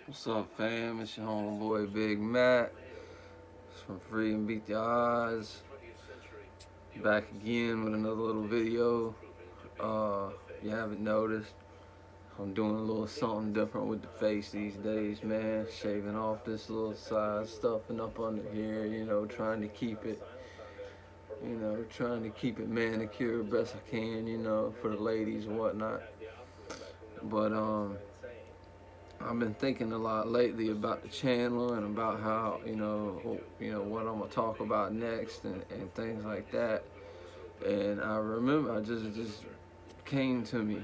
What's up, fam? It's your homeboy Big Matt. It's from Free and Beat the Odds. Back again with another little video. If you haven't noticed, I'm doing a little something different with the face these days, man. Shaving off this little side stuff and up under here, trying to keep it, manicured best I can, for the ladies and whatnot. But I've been thinking a lot lately about the channel and about how what I'm gonna talk about next and things like that. And I remember I just came to me.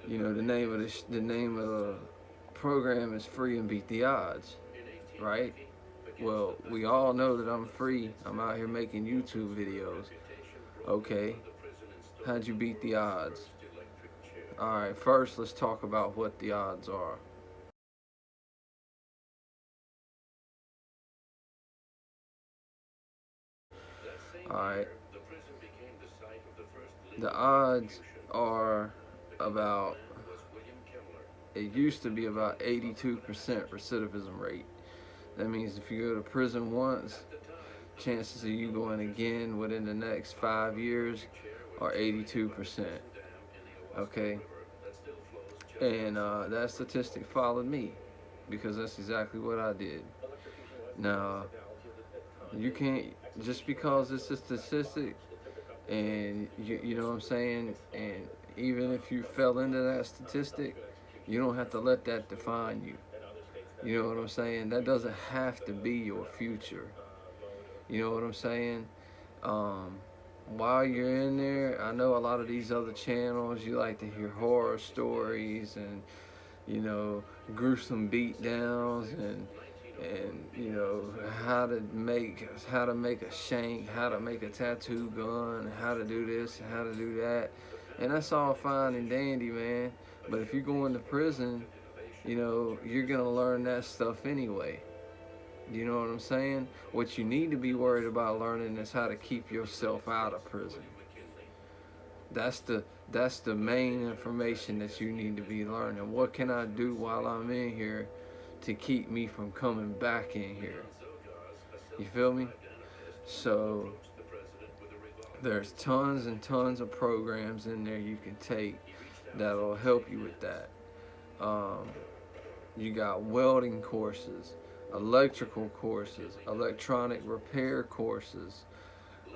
The name of the program is Free and Beat the Odds, right? Well, we all know that I'm free. I'm out here making YouTube videos. Okay, how'd you beat the odds? All right, first let's talk about what the odds are. Alright. The odds are about, it used to be about 82% recidivism rate. That means if you go to prison once, chances of you going again within the next 5 years are 82%. Okay? And that statistic followed me because that's exactly what I did. Now, you can't, just because it's a statistic, and you know what I'm saying, and even if you fell into that statistic, you don't have to let that define you. You know what I'm saying? That doesn't have to be your future. You know what I'm saying? Um, while you're in there, I know a lot of these other channels, you like to hear horror stories and, you know, gruesome beatdowns and how to make a shank, how to make a tattoo gun, how to do this, how to do that. And that's all fine and dandy, man. But if you go into prison, you're gonna learn that stuff anyway. You know what I'm saying? What you need to be worried about learning is how to keep yourself out of prison. That's the main information that you need to be learning. What can I do while I'm in here to keep me from coming back in here? You feel me? So there's tons and tons of programs in there you can take that'll help you with that. Um, you got welding courses, electrical courses, electronic repair courses,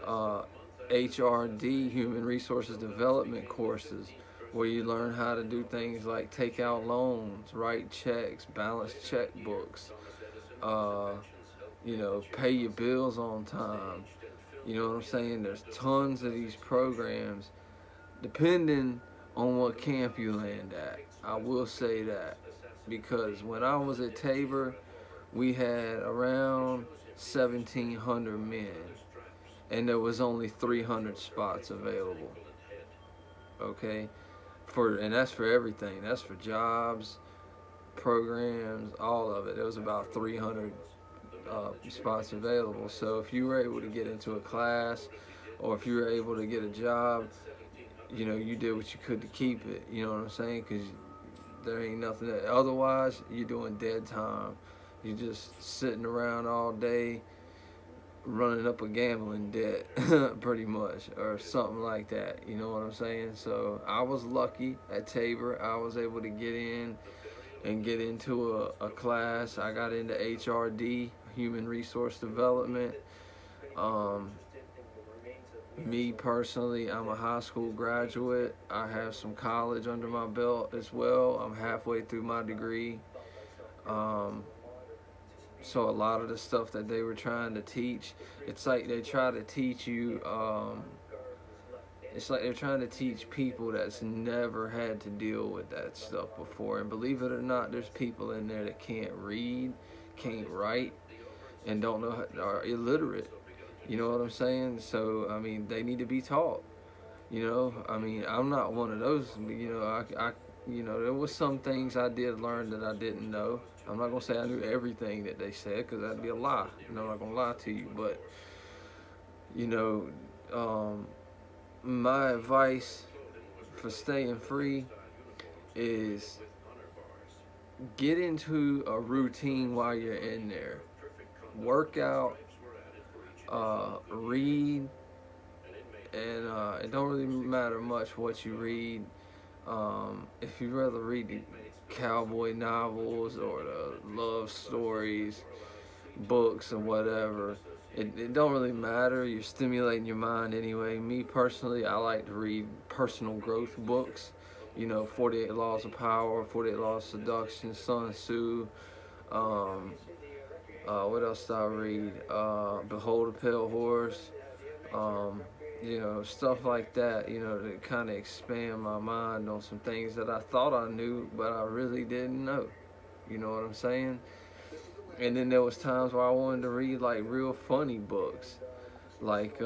uh, HRD, Human Resources Development courses, where you learn how to do things like take out loans, write checks, balance checkbooks, uh, pay your bills on time. You know what I'm saying? There's tons of these programs, depending on what camp you land at. I will say that. Because when I was at Tabor, we had around 1,700 men, and there was only 300 spots available. Okay? And that's for everything. That's for jobs, programs, all of it. There was about 300 spots available. So if you were able to get into a class, or if you were able to get a job, you did what you could to keep it. You know what I'm saying? Because there ain't nothing that, otherwise you're doing dead time. You're just sitting around all day running up a gambling debt pretty much, or something like that. You know what I'm saying? So I was lucky at Tabor. I was able to get in and get into a class. I got into HRD, Human Resource Development. um, Me personally, I'm a high school graduate. I have some college under my belt as well. I'm halfway through my degree. Um, so a lot of the stuff that they were trying to teach, it's like they try to teach you. It's like they're trying to teach people that's never had to deal with that stuff before. And believe it or not, there's people in there that can't read, can't write, and don't know how, are illiterate. You know what I'm saying? So I mean, they need to be taught. I mean, I'm not one of those. There was some things I did learn that I didn't know. I'm not gonna say I knew everything that they said because that'd be a lie. I'm not gonna lie to you, but you know, um, my advice for staying free is get into a routine while you're in there. Work out, read, and it don't really matter much what you read. If you rather read the cowboy novels or the love stories, books, or whatever, it don't really matter. You're stimulating your mind anyway. Me personally, I like to read personal growth books. 48 Laws of Power, 48 Laws of Seduction, Sun Tzu. Um, what else did I read? Behold a Pale Horse. Um, stuff like that, to kind of expand my mind on some things that I thought I knew, but I really didn't know. You know what I'm saying? And then there was times where I wanted to read like real funny books, like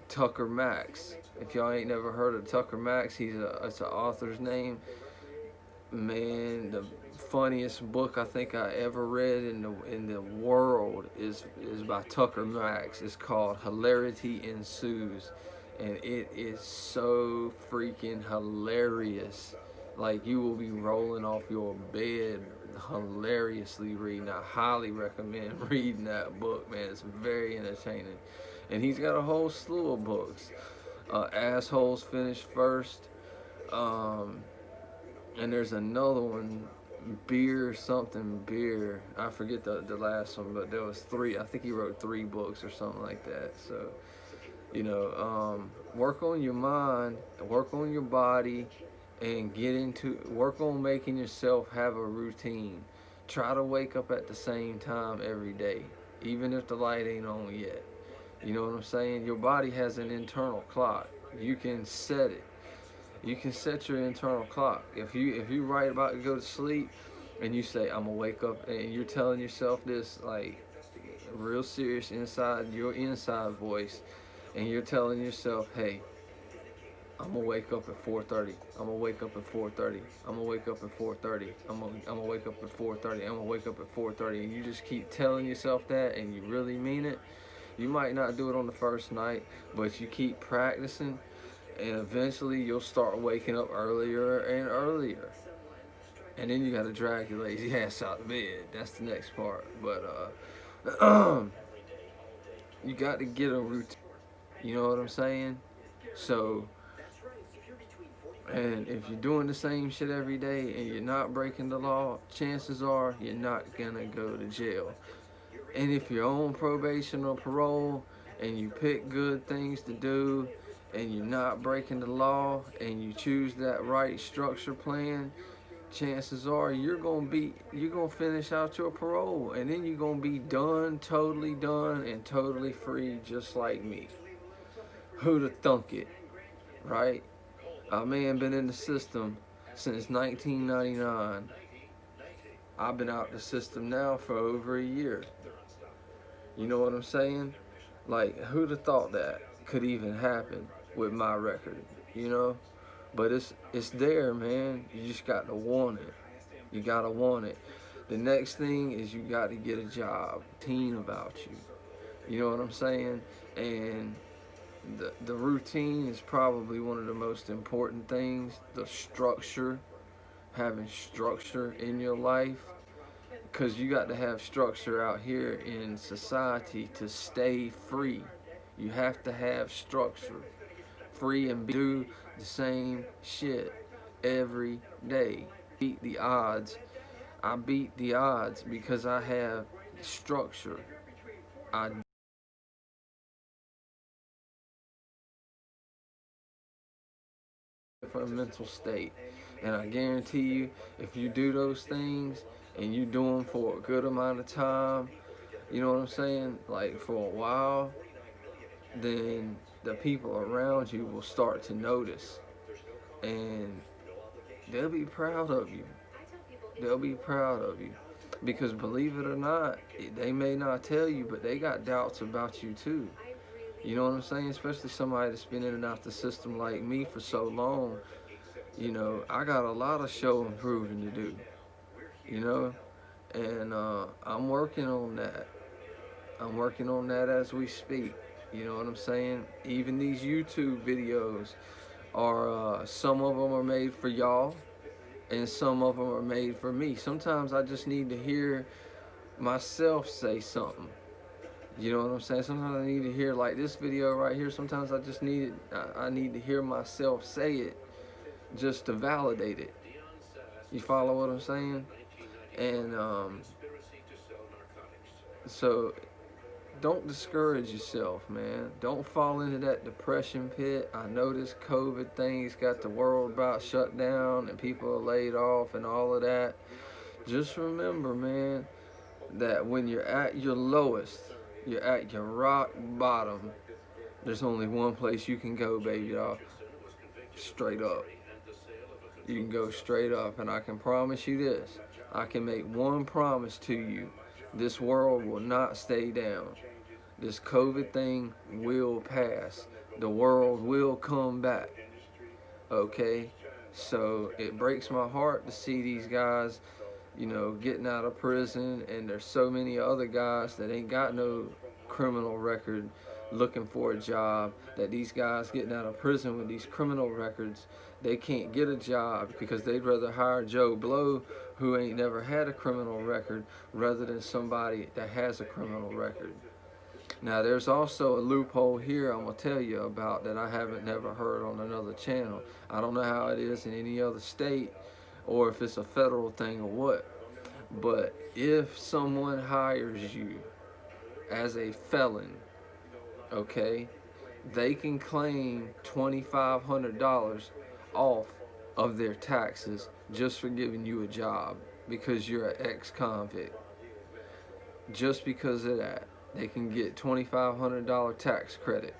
Tucker Max. If y'all ain't never heard of Tucker Max, it's an author's name. Man, the funniest book I think I ever read in the world is by Tucker Max. It's called Hilarity Ensues, and it is so freaking hilarious. Like, you will be rolling off your bed hilariously reading. I highly recommend reading that book, man. It's very entertaining, and he's got a whole slew of books. Assholes Finish First. Um, and there's another one, beer. I forget the last one, but there was three. I think he wrote 3 books or something like that. So, work on your mind, work on your body, and work on making yourself have a routine. Try to wake up at the same time every day, even if the light ain't on yet. You know what I'm saying? Your body has an internal clock. You can set it. You can set your internal clock. If you right about to go to sleep and you say, I'm gonna wake up, and you're telling yourself this like real serious inside your inside voice, and you're telling yourself, hey, I'm gonna wake up at 4:30. I'm gonna wake up at 4:30. I'm gonna wake up at 4:30. I'm gonna wake up at 4:30. I'm gonna wake up at 4:30. And you just keep telling yourself that, and you really mean it. You might not do it on the first night, but you keep practicing, and eventually you'll start waking up earlier and earlier. And then you gotta drag your lazy ass out of bed. That's the next part. But you got to get a routine. You know what I'm saying? So, and if you're doing the same shit every day and you're not breaking the law, chances are you're not gonna go to jail. And if you're on probation or parole and you pick good things to do and you're not breaking the law and you choose that right structure plan, chances are you're gonna finish out your parole, and then you're gonna be totally done and totally free, just like me. Who'd have thunk it, right? A man been in the system since 1999. I've been out the system now for over a year. You know what I'm saying? Like, who'd have thought that could even happen with my record, But it's there, man. You just got to want it. You got to want it. The next thing is you got to get a job. Routine about you. You know what I'm saying? And the routine is probably one of the most important things. The structure, having structure in your life, because you got to have structure out here in society to stay free. You have to have structure, free, and do the same shit every day. Beat the odds. I beat the odds because I have structure. I for a mental state, and I guarantee you, if you do those things and you do them for a good amount of time, you know what I'm saying, like for a while, then the people around you will start to notice, and they'll be proud of you. They'll be proud of you. Because believe it or not, they may not tell you, but they got doubts about you too. You know what I'm saying? Especially somebody that's been in and out the system like me for so long. I got a lot of show improving to do. And I'm working on that. I'm working on that as we speak. You know what I'm saying? Even these YouTube videos are, some of them are made for y'all. and some of them are made for me. Sometimes I just need to hear myself say something. You know what I'm saying? Sometimes I need to hear, like this video right here. Sometimes I just need I need to hear myself say it just to validate it. You follow what I'm saying? And so don't discourage yourself, man. Don't fall into that depression pit. I know this COVID thing's got the world about shut down and people are laid off and all of that. Just remember, man, that when you're at your lowest, you're at your rock bottom, there's only one place you can go, baby doll. Straight up. You can go straight up, and I can promise you this. I can make one promise to you. This world will not stay down. This COVID thing will pass. The world will come back. Okay? So it breaks my heart to see these guys, you know, getting out of prison, and there's so many other guys that ain't got no criminal record looking for a job, that these guys getting out of prison with these criminal records, they can't get a job because they'd rather hire Joe Blow, who ain't never had a criminal record, rather than somebody that has a criminal record. Now there's also a loophole here I'm gonna tell you about that I haven't never heard on another channel. I don't know how it is in any other state or if it's a federal thing or what. But if someone hires you as a felon, okay, they can claim $2,500 off of their taxes just for giving you a job because you're an ex-convict. Just because of that, they can get $2,500 tax credit.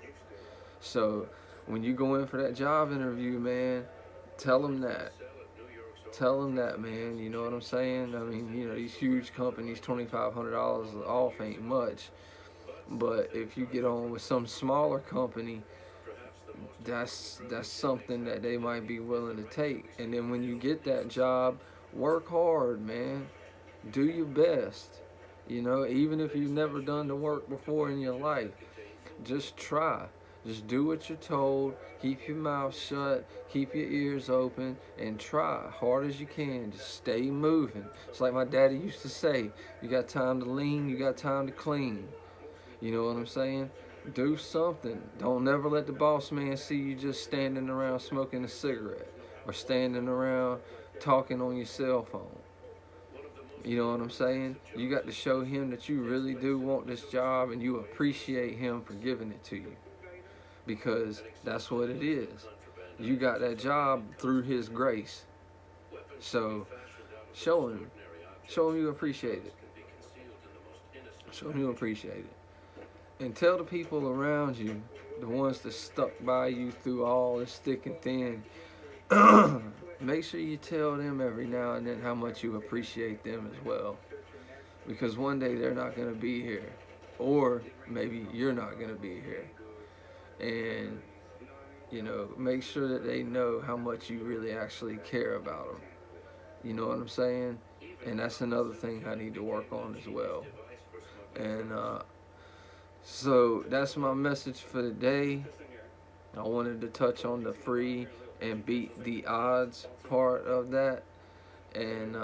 So when you go in for that job interview, man, tell them that. Tell them that, man. You know what I'm saying? I mean, you know, these huge companies, $2,500 off ain't much. But if you get on with some smaller company, that's something that they might be willing to take. And then when you get that job, work hard, man. Do your best. You know, even if you've never done the work before in your life, just try. Just do what you're told. Keep your mouth shut. Keep your ears open and try hard as you can. Just stay moving. It's like my daddy used to say, you got time to lean, you got time to clean. You know what I'm saying? Do something. Don't never let the boss man see you just standing around smoking a cigarette or standing around talking on your cell phone. You know what I'm saying? You got to show him that you really do want this job and you appreciate him for giving it to you. Because that's what it is. You got that job through his grace. So show him you appreciate it. Show him you appreciate it. And tell the people around you, the ones that stuck by you through all this thick and thin, make sure you tell them every now and then how much you appreciate them as well. Because one day they're not going to be here. Or maybe you're not going to be here. And, you know, make sure that they know how much you really actually care about them. You know what I'm saying? And that's another thing I need to work on as well. And so that's my message for today. I wanted to touch on the free and beat the odds part of that. And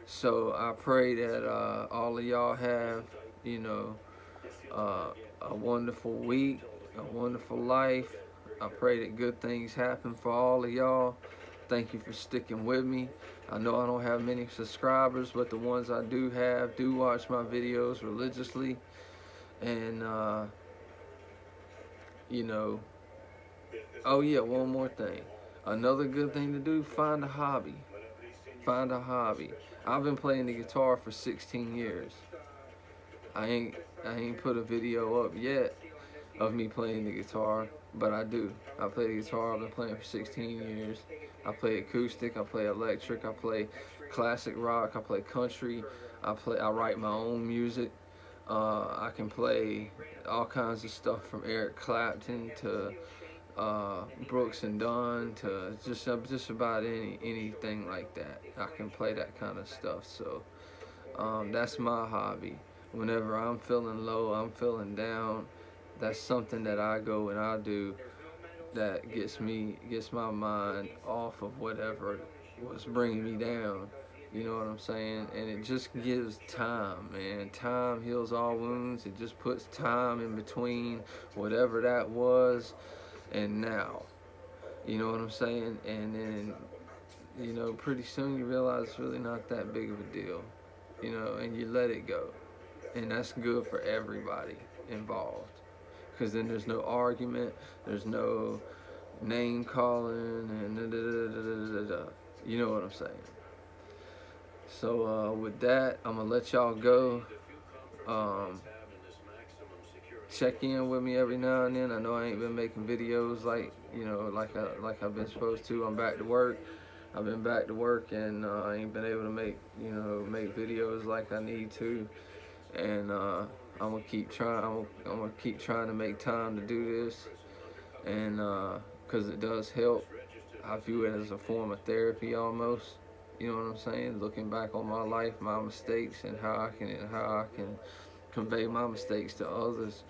so I pray that all of y'all have, you know, a wonderful week, a wonderful life. I pray that good things happen for all of y'all. Thank you for sticking with me. I know I don't have many subscribers, but the ones I do have do watch my videos religiously. And, you know, oh yeah, one more thing. Another good thing to do, find a hobby. Find a hobby. I've been playing the guitar for 16 years. I ain't put a video up yet of me playing the guitar, but I do. I play the guitar. I've been playing for 16 years. I play acoustic. I play electric. I play classic rock. I play country. I write my own music. I can play all kinds of stuff from Eric Clapton to Brooks and Dunn to just about anything like that. I can play that kind of stuff. So that's my hobby. Whenever I'm feeling low, I'm feeling down, that's something that I go and I do that gets my mind off of whatever was bringing me down. You know what I'm saying? And it just gives time, man. Time heals all wounds. It just puts time in between whatever that was and now. You know what I'm saying? And then, pretty soon you realize it's really not that big of a deal. And you let it go. And that's good for everybody involved. Because then there's no argument, there's no name calling, and da da da da da da. You know what I'm saying? So with that, I'm gonna let y'all go. Um, Check in with me every now and then. I know I ain't been making videos like I've been supposed to. I'm back to work. I've been back to work, and I ain't been able to make videos like I need to. And I'm gonna keep trying. I'm gonna keep trying to make time to do this, and because it does help. I view it as a form of therapy almost. You know what I'm saying? Looking back on my life, my mistakes, and how I can convey my mistakes to others,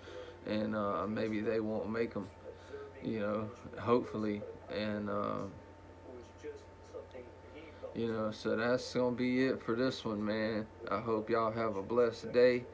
and maybe they won't make them. Hopefully, and so that's gonna be it for this one, man. I hope y'all have a blessed day.